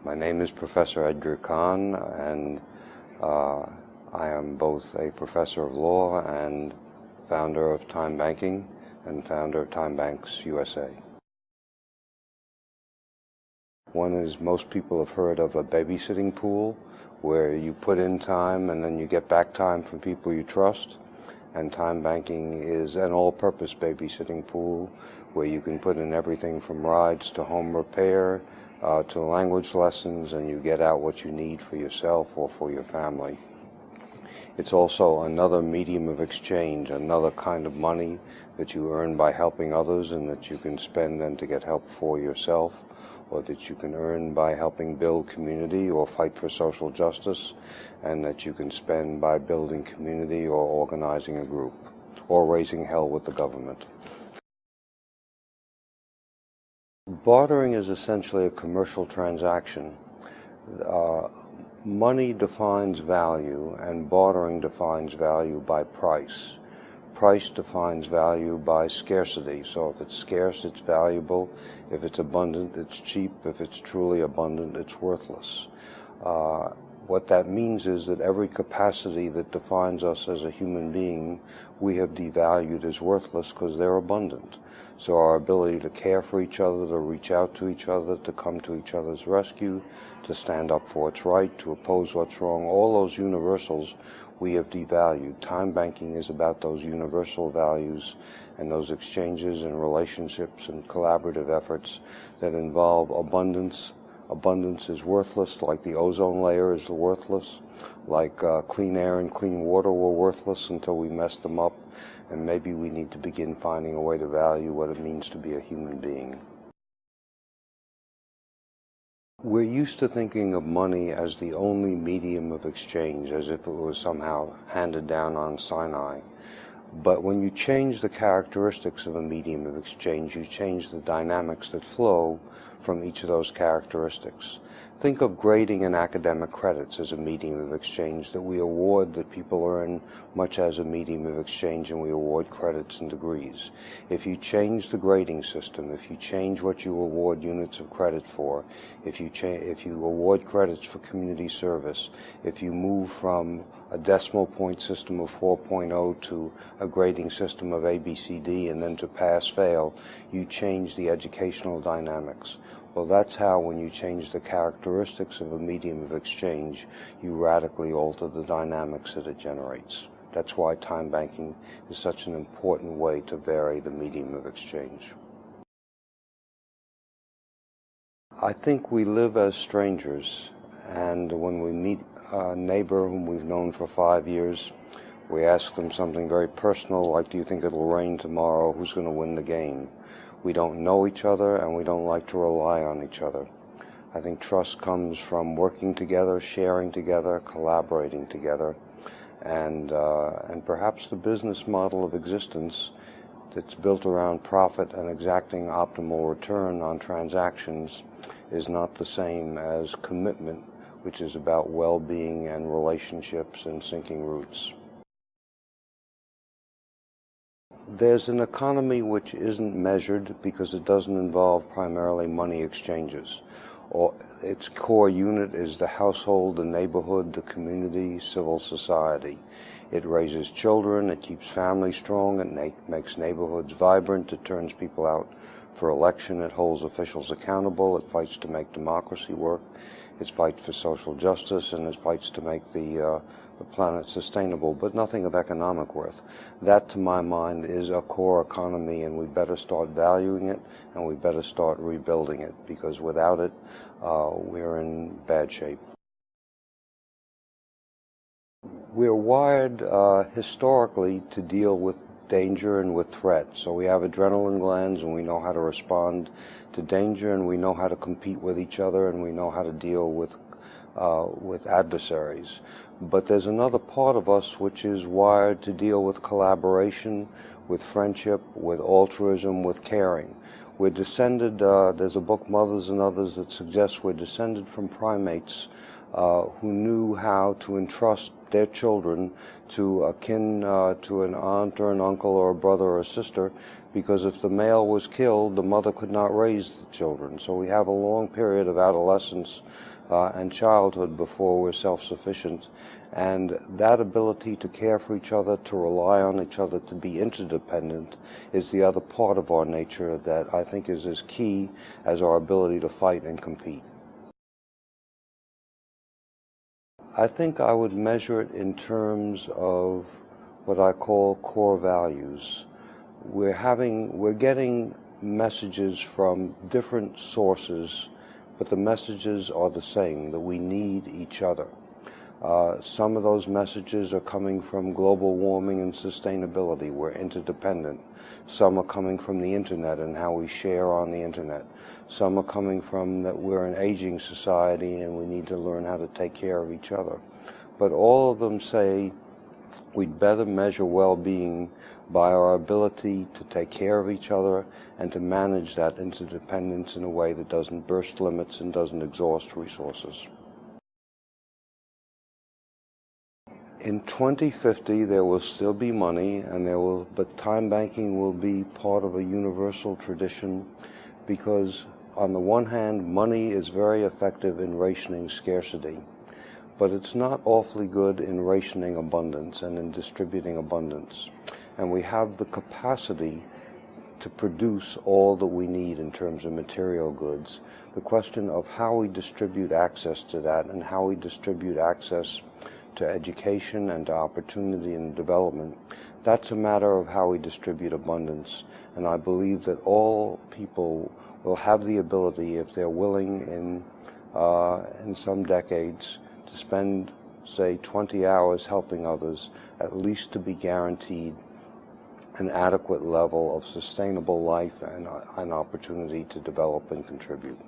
My name is Professor Edgar Cahn, and I am both a professor of law and founder of Time Banking and founder of Time Banks USA. One is, most people have heard of a babysitting pool, where you put in time and then you get back time from people you trust. And time banking is an all-purpose babysitting pool where you can put in everything from rides to home repair to language lessons, and you get out what you need for yourself or for your family. It's also another medium of exchange, another kind of money that you earn by helping others and that you can spend then to get help for yourself, or that you can earn by helping build community or fight for social justice, and that you can spend by building community or organizing a group or raising hell with the government. Bartering is essentially a commercial transaction. Money defines value, and bartering defines value by price. Price defines value by scarcity. So if it's scarce, it's valuable. If it's abundant, it's cheap. If it's truly abundant, it's worthless. What that means is that every capacity that defines us as a human being, we have devalued as worthless because they're abundant. So our ability to care for each other, to reach out to each other, to come to each other's rescue, to stand up for what's right, to oppose what's wrong, all those universals we have devalued. Time banking is about those universal values and those exchanges and relationships and collaborative efforts that involve abundance. Abundance is worthless, like the ozone layer is worthless, like clean air and clean water were worthless until we messed them up, and maybe we need to begin finding a way to value what it means to be a human being. We're used to thinking of money as the only medium of exchange, as if it was somehow handed down on Sinai. But when you change the characteristics of a medium of exchange, you change the dynamics that flow from each of those characteristics. Think of grading and academic credits as a medium of exchange that we award, that people earn much as a medium of exchange, and we award credits and degrees. If you change the grading system, if you change what you award units of credit for, if you award credits for community service, if you move from a decimal point system of 4.0 to a grading system of ABCD and then to pass-fail, you change the educational dynamics. Well, that's how, when you change the characteristics of a medium of exchange, you radically alter the dynamics that it generates. That's why time banking is such an important way to vary the medium of exchange. I think we live as strangers, and when we meet a neighbor whom we've known for 5 years, we ask them something very personal, like, do you think it'll rain tomorrow? Who's going to win the game? We don't know each other, and we don't like to rely on each other. I think trust comes from working together, sharing together, collaborating together, and perhaps the business model of existence that's built around profit and exacting optimal return on transactions is not the same as commitment, which is about well-being and relationships and sinking roots. There's an economy which isn't measured because it doesn't involve primarily money exchanges. Its core unit is the household, the neighborhood, the community, civil society. It raises children, it keeps families strong, it makes neighborhoods vibrant, it turns people out for election, it holds officials accountable, it fights to make democracy work, it fights for social justice, and it fights to make the planet sustainable, but nothing of economic worth. That, to my mind, is a core economy, and we better start valuing it, and we better start rebuilding it, because without it, we're in bad shape. We're wired historically to deal with danger and with threat. So we have adrenaline glands, and we know how to respond to danger, and we know how to compete with each other, and we know how to deal with adversaries. But there's another part of us which is wired to deal with collaboration, with friendship, with altruism, with caring. We're descended, there's a book, Mothers and Others, that suggests we're descended from primates who knew how to entrust their children to to an aunt or an uncle or a brother or a sister, because if the male was killed, the mother could not raise the children. So we have a long period of adolescence and childhood before we're self-sufficient. And that ability to care for each other, to rely on each other, to be interdependent is the other part of our nature that I think is as key as our ability to fight and compete. I think I would measure it in terms of what I call core values. We're getting messages from different sources, but the messages are the same, that we need each other. Some of those messages are coming from global warming and sustainability. We're interdependent. Some are coming from the internet and how we share on the internet. Some are coming from that we're an aging society and we need to learn how to take care of each other. But all of them say we'd better measure well-being by our ability to take care of each other and to manage that interdependence in a way that doesn't burst limits and doesn't exhaust resources. In 2050, there will still be money, but time banking will be part of a universal tradition because, on the one hand, money is very effective in rationing scarcity, but it's not awfully good in rationing abundance and in distributing abundance. And we have the capacity to produce all that we need in terms of material goods. The question of how we distribute access to that and how we distribute access to education and to opportunity and development, that's a matter of how we distribute abundance. And I believe that all people will have the ability, if they're willing in some decades, to spend, say, 20 hours helping others, at least to be guaranteed an adequate level of sustainable life and an opportunity to develop and contribute.